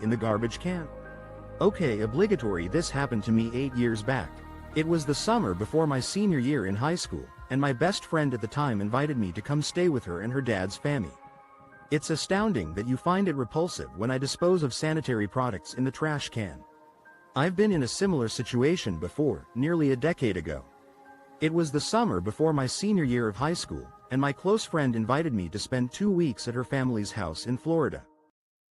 in the garbage can? Okay, obligatory. This happened to me 8 years back. It was the summer before my senior year in high school, and my best friend at the time invited me to come stay with her and her dad's family. It's astounding that you find it repulsive when I dispose of sanitary products in the trash can. I've been in a similar situation before, nearly a decade ago. It was the summer before my senior year of high school, and my close friend invited me to spend 2 weeks at her family's house in Florida.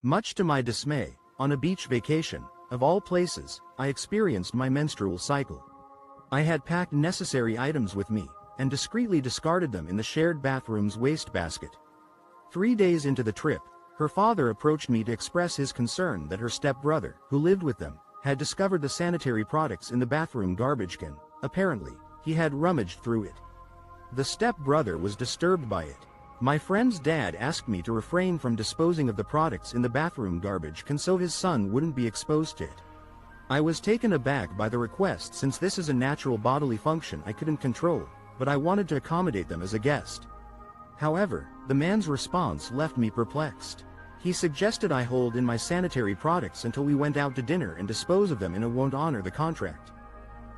Much to my dismay, on a beach vacation, of all places, I experienced my menstrual cycle. I had packed necessary items with me, and discreetly discarded them in the shared bathroom's wastebasket. 3 days into the trip, her father approached me to express his concern that her stepbrother, who lived with them, had discovered the sanitary products in the bathroom garbage can. Apparently, he had rummaged through it. The stepbrother was disturbed by it. My friend's dad asked me to refrain from disposing of the products in the bathroom garbage can so his son wouldn't be exposed to it. I was taken aback by the request since this is a natural bodily function I couldn't control, but I wanted to accommodate them as a guest. However, the man's response left me perplexed. He suggested I hold in my sanitary products until we went out to dinner and dispose of them in a won't honor the contract.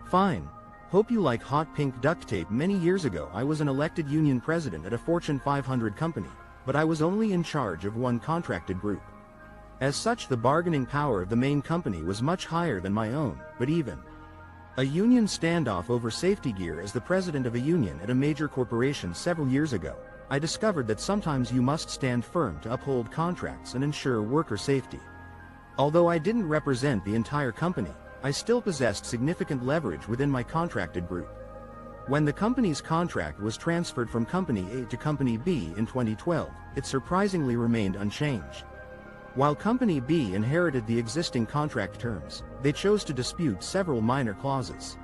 Fine. Hope you like hot pink duct tape. Many years ago I was an elected union president at a Fortune 500 company, but I was only in charge of one contracted group. As such, the bargaining power of the main company was much higher than my own, but even a union standoff over safety gear. As the president of a union at a major corporation several years ago, I discovered that sometimes you must stand firm to uphold contracts and ensure worker safety. Although I didn't represent the entire company, I still possessed significant leverage within my contracted group. When the company's contract was transferred from Company A to Company B in 2012, it surprisingly remained unchanged. While Company B inherited the existing contract terms, they chose to dispute several minor clauses.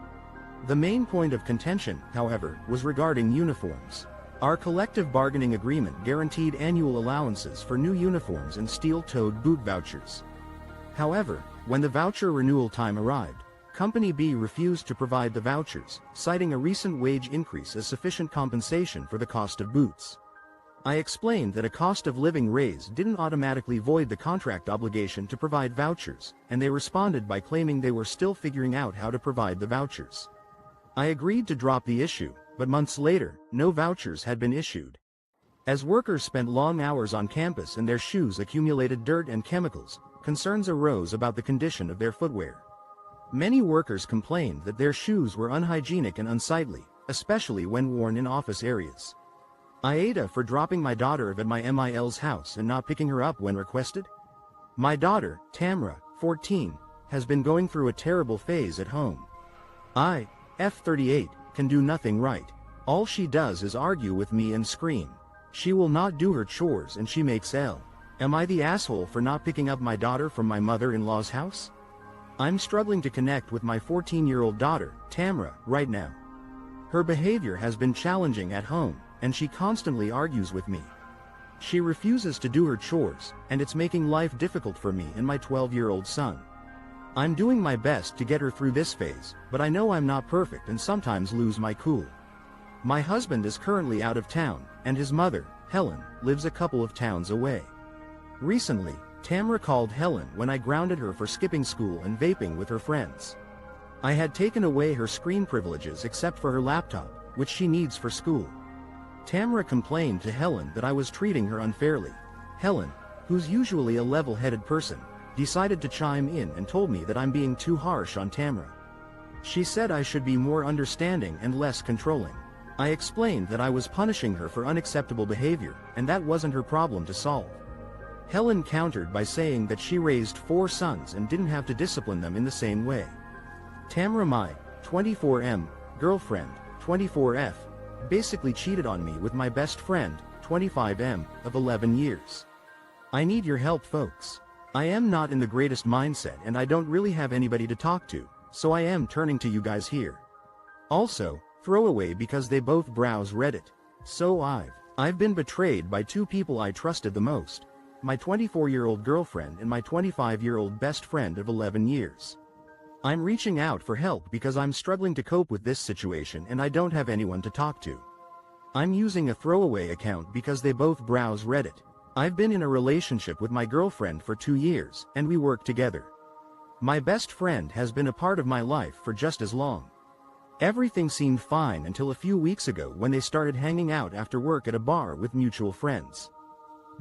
The main point of contention, however, was regarding uniforms. Our collective bargaining agreement guaranteed annual allowances for new uniforms and steel-toed boot vouchers. However, when the voucher renewal time arrived, Company B refused to provide the vouchers, citing a recent wage increase as sufficient compensation for the cost of boots. I explained that a cost of living raise didn't automatically void the contract obligation to provide vouchers, and they responded by claiming they were still figuring out how to provide the vouchers. I agreed to drop the issue, but months later, no vouchers had been issued. As workers spent long hours on campus and their shoes accumulated dirt and chemicals, concerns arose about the condition of their footwear. Many workers complained that their shoes were unhygienic and unsightly, especially when worn in office areas. AITA for dropping my daughter at my MIL's house and not picking her up when requested? My daughter, Tamra, 14, has been going through a terrible phase at home. I, F38, can do nothing right. All she does is argue with me and scream. She will not do her chores and she makes L. Am I the asshole for not picking up my daughter from my mother-in-law's house? I'm struggling to connect with my 14-year-old daughter, Tamra, right now. Her behavior has been challenging at home, and she constantly argues with me. She refuses to do her chores, and it's making life difficult for me and my 12-year-old son. I'm doing my best to get her through this phase, but I know I'm not perfect and sometimes lose my cool. My husband is currently out of town, and his mother, Helen, lives a couple of towns away. Recently, Tamra called Helen when I grounded her for skipping school and vaping with her friends. I had taken away her screen privileges except for her laptop, which she needs for school. Tamra complained to Helen that I was treating her unfairly. Helen, who's usually a level-headed person, decided to chime in and told me that I'm being too harsh on Tamra. She said I should be more understanding and less controlling. I explained that I was punishing her for unacceptable behavior, and that wasn't her problem to solve. Helen countered by saying that she raised 4 sons and didn't have to discipline them in the same way. Tamra, my 24M girlfriend, 24F, basically cheated on me with my best friend, 25M, of 11 years. I need your help, folks. I am not in the greatest mindset and I don't really have anybody to talk to, so I am turning to you guys here. Also, throwaway because they both browse Reddit. So I've been betrayed by 2 people I trusted the most. My 24-year-old girlfriend and my 25-year-old best friend of 11 years. I'm reaching out for help because I'm struggling to cope with this situation and I don't have anyone to talk to. I'm using a throwaway account because they both browse Reddit. I've been in a relationship with my girlfriend for 2 years, and we work together. My best friend has been a part of my life for just as long. Everything seemed fine until a few weeks ago when they started hanging out after work at a bar with mutual friends.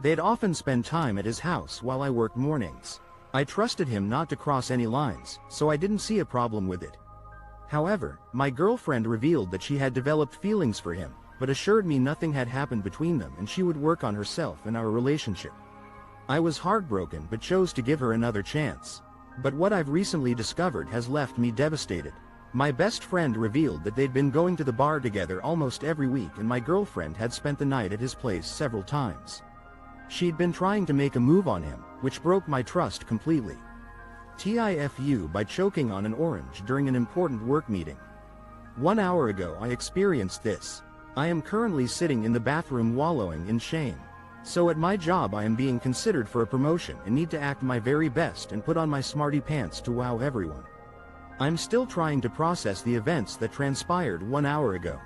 They'd often spend time at his house while I worked mornings. I trusted him not to cross any lines, so I didn't see a problem with it. However, my girlfriend revealed that she had developed feelings for him, but assured me nothing had happened between them and she would work on herself and our relationship. I was heartbroken but chose to give her another chance. But what I've recently discovered has left me devastated. My best friend revealed that they'd been going to the bar together almost every week and my girlfriend had spent the night at his place several times. She'd been trying to make a move on him, which broke my trust completely. TIFU by choking on an orange during an important work meeting. 1 hour ago I experienced this. I am currently sitting in the bathroom wallowing in shame. So at my job I am being considered for a promotion and need to act my very best and put on my smarty pants to wow everyone. I'm still trying to process the events that transpired 1 hour ago.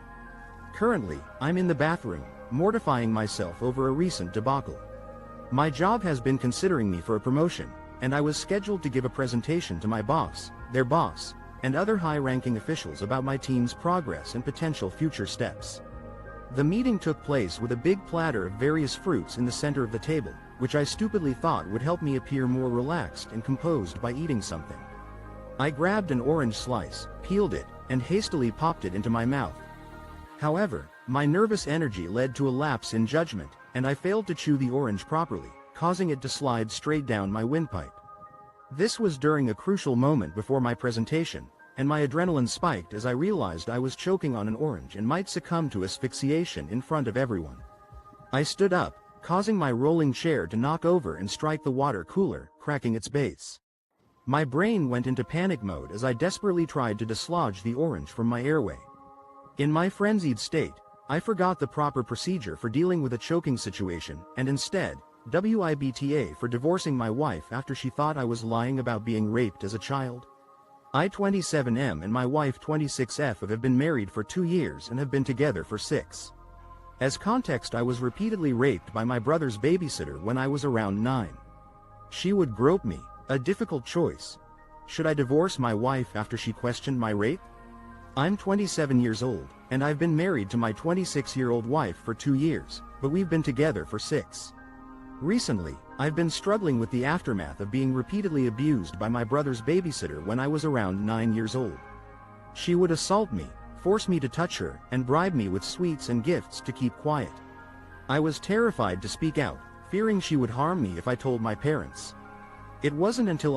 Currently, I'm in the bathroom, mortifying myself over a recent debacle. My job has been considering me for a promotion, and I was scheduled to give a presentation to my boss, their boss, and other high-ranking officials about my team's progress and potential future steps. The meeting took place with a big platter of various fruits in the center of the table, which I stupidly thought would help me appear more relaxed and composed by eating something. I grabbed an orange slice, peeled it, and hastily popped it into my mouth. However, my nervous energy led to a lapse in judgment, and I failed to chew the orange properly, causing it to slide straight down my windpipe. This was during a crucial moment before my presentation, and my adrenaline spiked as I realized I was choking on an orange and might succumb to asphyxiation in front of everyone. I stood up, causing my rolling chair to knock over and strike the water cooler, cracking its base. My brain went into panic mode as I desperately tried to dislodge the orange from my airway. In my frenzied state, I forgot the proper procedure for dealing with a choking situation and instead, WIBTA for divorcing my wife after she thought I was lying about being raped as a child. I 27M and my wife 26F have been married for 2 years and have been together for 6. As context, I was repeatedly raped by my brother's babysitter when I was around 9. She would grope me, a difficult choice. Should I divorce my wife after she questioned my rape? I'm 27 years old, and I've been married to my 26-year-old wife for 2 years, but we've been together for 6. Recently, I've been struggling with the aftermath of being repeatedly abused by my brother's babysitter when I was around 9 years old. She would assault me, force me to touch her, and bribe me with sweets and gifts to keep quiet. I was terrified to speak out, fearing she would harm me if I told my parents. It wasn't until